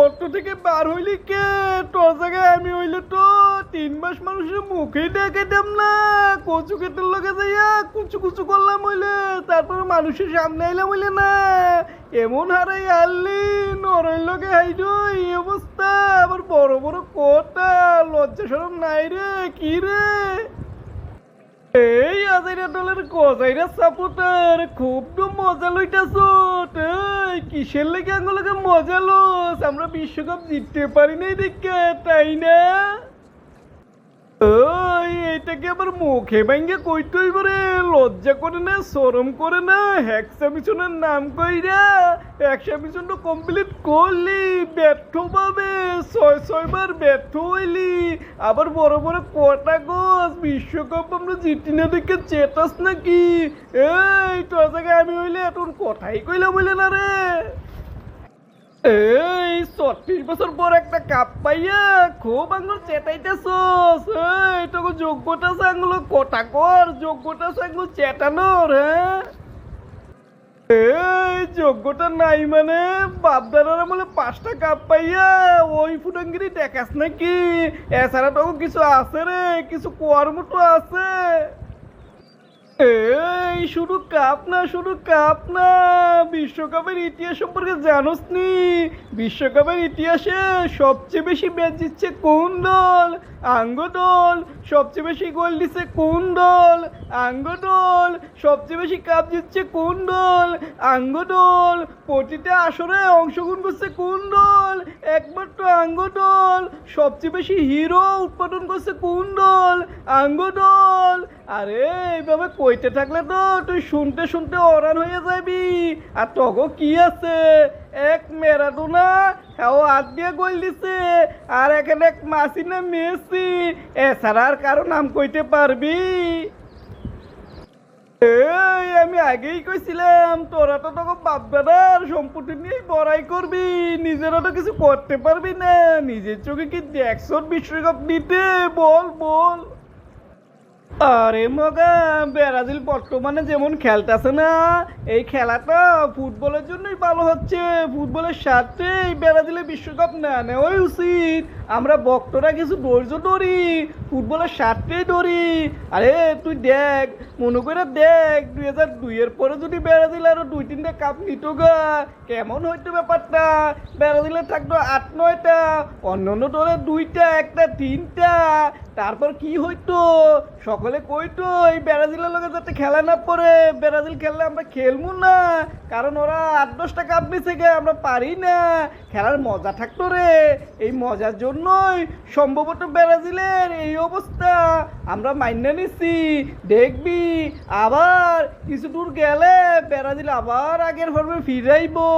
গর্ত থেকে বার হইলি কে? তোর জায়গায় আমি হইলে তো 3 মাস মানুষের মুখেই দেখাইতাম না। কচু ক্ষেতের লগে যাইয়া কুচু কুচু করলাম হইলে, তারপর মানুষের সামনে আইলাম হইলে না। এমন হারাই আনলি নরের লগে হাইডো এই অবস্থা, আবার বড় বড় কথা, লজ্জা শরম নাই রে, কি রে? এই আজাইরা দলের গজাইরা সাপোর্টার খুব তো মজা লইতাছ। এই কিসের লেগে আঙ্গুলকে মজা লোস? আমরা বিশ্বকাপ জিততে পারি নাই দেখে, তাই না? ওই এটাকে আবার মুখে ভাঙ্গে কইতে হইব রে, লজ্জা করে না, শরম করে না? হ্যাকসা মিশনের নাম কইরা 100 মিশন তো কমপ্লিট করলি, ব্যর্থ পাবে 6 বার ব্যর্থ হইলি, আবার বড় বড় কটা গোস বিশ্বকাপ আমরা জিতি না দেখে চেতাস নাকি? এই তোর জায়গায় আমি হইলে এখন কথাই কইলাম বলে না রে। এই 36 বছর পর একটা কাপ পাইয়া খুব আঙুল চেটাইতেছস। এই তোকে যোগ্যতা আছে আঙুল কটা কর, যোগ্যতা আছে আঙুল চেটানোর, হ্যাঁ? এই যোগ্যতা নাই মানে বাপদাদার আমলে 5টা কাপ পাইয়া ওই ফুটাঙ্গিরি দেখাস নাকি? এছাড়া তোকে কিছু আছে রে, কিছু কোয়ার মতো আছে? এই শুধু কাপ না, শুধু কাপ না, বিশ্বকাপের ইতিহাস সম্পর্কে জানোস নি? বিশ্বকাপের ইতিহাসে সবচেয়ে বেশি ম্যাচ জিতছে কোন দল? আঙ্গ দল। সবচেয়ে বেশি গোল দিচ্ছে কোন দল? আঙ্গ দল। সবচেয়ে বেশি কাপ জিতছে কোন দল? আঙ্গ দল। প্রতিটা আসরে অংশগ্রহণ করছে কোন দল? একমাত্র আঙ্গ দল। সবচেয়ে বেশি হিরো উৎপাদন করছে কোন দল? আঙ্গ দল। আরে এইভাবে কইতে থাকলে তো তুই শুনতে শুনতে অরান হয়ে যাবি। আর তগো কি আছে? এক ম্যারাডোনা, হ্যাঁ ও হাত দিয়ে গোল দিছে, আর এখানে এক মাসিনা মেসি, এছাড়া আর কারো নাম কইতে পারবি? এই আমি আগেই কইছিলাম তোরা তো তখন বাপদাদার সম্পত্তি নিয়ে বড়াই করবি, নিজেরা তো কিছু করতে পারবি না। নিজের চোখে কি দেখছ বিশ্বকাপ নিতে? বল বল। আরে মগা, ব্রাজিল বর্তমানে যেমন খেলতেছে না, এই খেলাটা ফুটবলের জন্যই ভালো হচ্ছে। ফুটবলের সাথে ব্রাজিলের বিশ্বকাপ না নেওয়াই উচিত। আমরা ভক্তরা কিছু ধৈর্য ধরি, ফুটবলের সাথেই ধরি। আরে তুই দেখ, মনে করে দেখ, 2002-এর পরে যদি ব্রাজিল আরো 2-3টা কাপ নিত গা, কেমন হইতো ব্যাপারটা? ব্রাজিলের থাকতো 8-9টা, অন্যান্য দলের 2টা, একটা 3টা। তারপর কি হইতো? সকলে কইতো এই ব্রাজিলের লগে যাতে খেলা না পড়ে, ব্রাজিল খেললে আমরা খেলবো না, কারণ ওরা 8-10টা কাপ নিছে গে, আমরা পারি না। খেলার মজা থাকতো রে। এই মজার জন্যই সম্ভবত ব্রাজিলের এই অবস্থা। আমরা মাইনা নিছি, দেখবি আবার কিছু দূর গেলে ব্রাজিল আবার আগের ফর্মে ফিরাইবো।